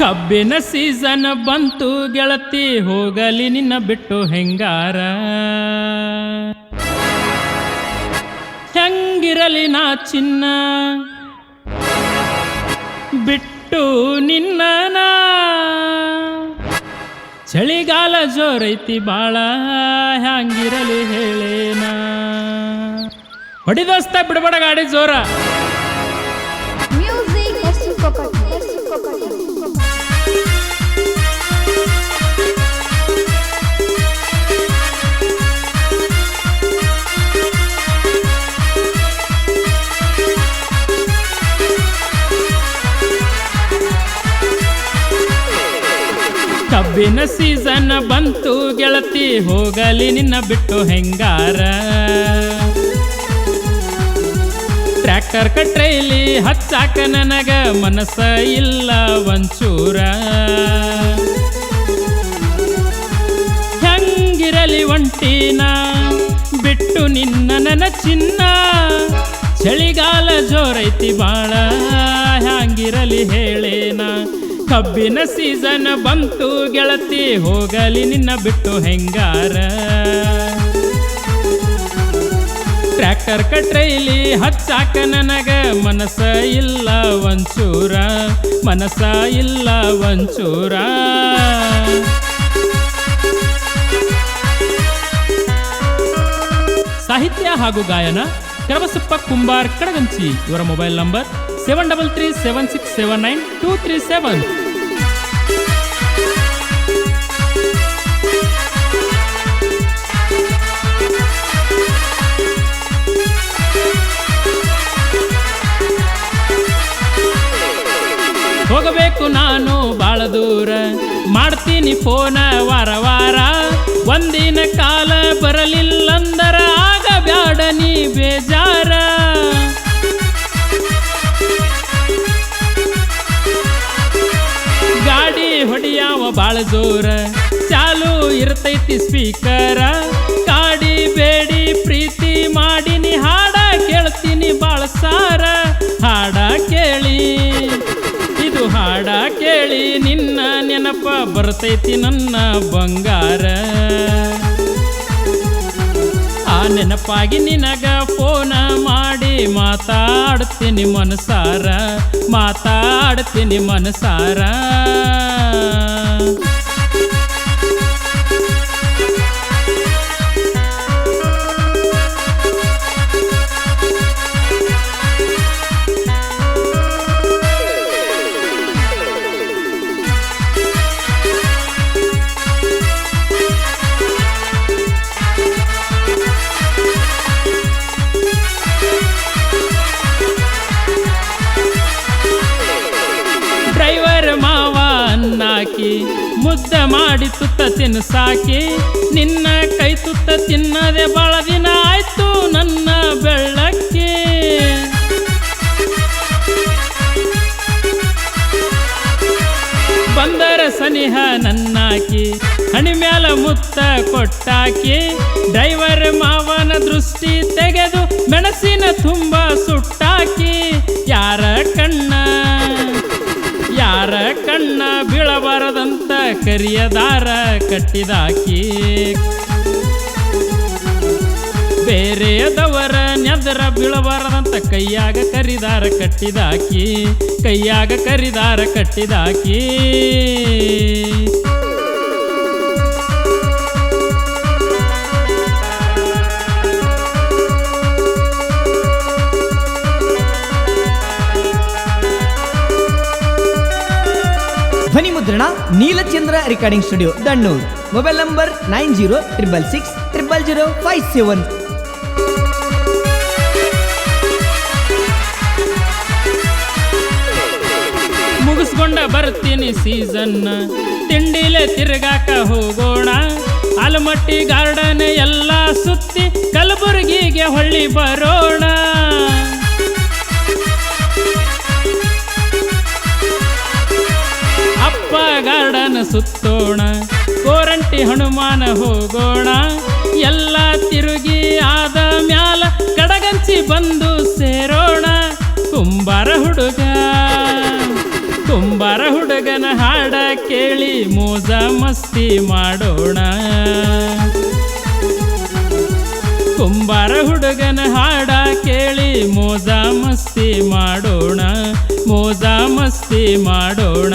ಕಬ್ಬಿನ ಸೀಸನ್ ಬಂತು ಗೆಳತಿ ಹೋಗಲಿ ನಿನ್ನ ಬಿಟ್ಟು ಹೆಂಗಾರ ಹೆಂಗಿರಲಿ ನಾ ಚಿನ್ನ ಬಿಟ್ಟು ನಿನ್ನ ಚಳಿಗಾಲ ಜೋರೈತಿ ಬಾಳ ಹ್ಯಾಂಗಿರಲಿ ಹೇಳೇನ ಹೊಡಿದೋಸ್ತ ಬಿಡಬಡ ಗಾಡಿ ಜೋರ ಕಬ್ಬಿನ ಸೀಸನ್ ಬಂತು ಗೆಳತಿ ಹೋಗಲಿ ನಿನ್ನ ಬಿಟ್ಟು ಹೆಂಗಾರ ಟ್ರ್ಯಾಕ್ಟರ್ ಕಟ್ರೈಲಿ ಹಚ್ಚಾಕ ನನಗ ಮನಸ್ಸ ಇಲ್ಲ ಒಂಚೂರ ಹೆಂಗಿರಲಿ ಒಂಟಿನ ಬಿಟ್ಟು ನಿನ್ನ ನನ್ನ ಚಿನ್ನ ಚಳಿಗಾಲ ಜೋರೈತಿ ಬಾಳ ಹ್ಯಾಂಗಿರಲಿ ಹೇಳೇನ ಕಬ್ಬಿನ ಸೀಸನ್ ಬಂತು ಗೆಳತಿ ಹೋಗಲಿ ನಿನ್ನ ಬಿಟ್ಟು ಹೆಂಗಾರ ಟ್ರ್ಯಾಕ್ಟರ್ ಕಟ್ರೈಲಿ ಹಚ್ಚಾಕ ನನಗ ಮನಸ್ಸ ಇಲ್ಲ ಒಂಚೂರ ಮನಸ್ಸ ಇಲ್ಲ ಒಂಚೂರ ಸಾಹಿತ್ಯ ಹಾಗೂ ಗಾಯನ ಕರಬಸಪ್ಪ ಕುಂಬಾರ್ ಕಡಗಂಚಿ ಇವರ ಮೊಬೈಲ್ ನಂಬರ್ 7337679237 ಹೋಗಬೇಕು ನಾನು ಬಾಳ ದೂರ ಮಾಡ್ತೀನಿ ಫೋನ ವಾರ ವಾರ ಒಂದಿನ ಕಾಲ ಬರಲಿಲ್ಲಂದರ ಆಗ ಬ್ಯಾಡ ನೀ ಬೇಜಾರ ಗಾಡಿ ಹೊಡಿಯಾವ ಬಾಳ ಜೋರ ಚಾಲು ಇರ್ತೈತಿ ಸ್ಪೀಕರ ಗಾಡಿ ಬೇಡಿ ಪ್ರೀತಿ ಮಾಡಿನಿ ಹಾಡ ಕೇಳ್ತೀನಿ ಬಾಳ ಸಾರ ಹಾಡ ಕೇಳಿ ಇದು ಹಾಡ ಕೇಳಿ ನಿನ್ನ ನೆನಪ ಬರ್ತೈತಿ ನನ್ನ ಬಂಗಾರ ಆ ನೆನಪಾಗಿ ನಿನಗ ಫೋನ ಮಾಡಿ ಮಾತಾಡ್ತೀನಿ ಮನಸಾರ ಮಾತಾಡ್ತೀನಿ ಮನಸಾರ ಮುದ್ದ ಮಾಡಿ ತುತ್ತ ತಿನ್ಸಾಕಿ ನಿನ್ನ ಕೈ ತುತ್ತ ತಿನ್ನದೆ ಬಾಳ ದಿನ ಆಯ್ತು ನನ್ನ ಬೆಳ್ಳಕ್ಕಿ ಬಂದರ ಸನಿಹ ನನ್ನಾಕಿ ಹಣಿ ಮ್ಯಾಲ ಮುತ್ತ ಕೊಟ್ಟಾಕಿ ಡ್ರೈವರ್ ಮಾವನ ದೃಷ್ಟಿ ತೆಗೆದು ಮೆಣಸಿನ ತುಂಬ ಸುಟ್ಟಾಕಿ ಯಾರ ಕಣ್ಣ ಬೀಳಬಾರದಂತ ಕರಿಯದಾರ ಕಟ್ಟಿದಾಕಿ ಬೇರೆಯದವರ ನೆದರ ಬೀಳಬಾರದಂತ ಕೈಯಾಗ ಕರಿದಾರ ಕಟ್ಟಿದಾಕಿ ಕೈಯಾಗ ಕರಿದಾರ ಕಟ್ಟಿದಾಕಿ ಧ್ವನಿ ಮುದ್ರಣ ನೀಲಚಂದ್ರ recording studio Dannur mobile number 9066600557 ಮುಗಿಸ್ಕೊಂಡ ಬರ್ತೀನಿ ಸೀಸನ್ ತಿಂಡಿಲೆ ತಿರುಗಾಕ ಹೋಗೋಣ ಆಲಮಟ್ಟಿ ಗಾರ್ಡನ್ ಎಲ್ಲ ಸುತ್ತಿ ಕಲಬುರಗಿಗೆ ಹೊಳ್ಳಿ ಬರೋಣ ಅಪ್ಪ ಗಾರ್ಡನ್ ಸುತ್ತೋಣ ಕೋರಂಟಿ ಹನುಮಾನ ಹೋಗೋಣ ಎಲ್ಲ ತಿರುಗಿ ಆದ ಮ್ಯಾಲ ಕಡಗಂಚಿ ಬಂದು ಸೇರೋಣ ಕುಂಬಾರ ಹುಡುಗ ಹುಡುಗನ ಹಾಡ ಕೇಳಿ ಮೋಜ ಮಸ್ತಿ ಮಾಡೋಣ. ಕುಂಬಾರ ಹುಡುಗನ ಹಾಡ ಕೇಳಿ ಮೋಜ ಮಸ್ತಿ ಮಾಡೋಣ, ಮೋಜ ಮಸ್ತಿ ಮಾಡೋಣ.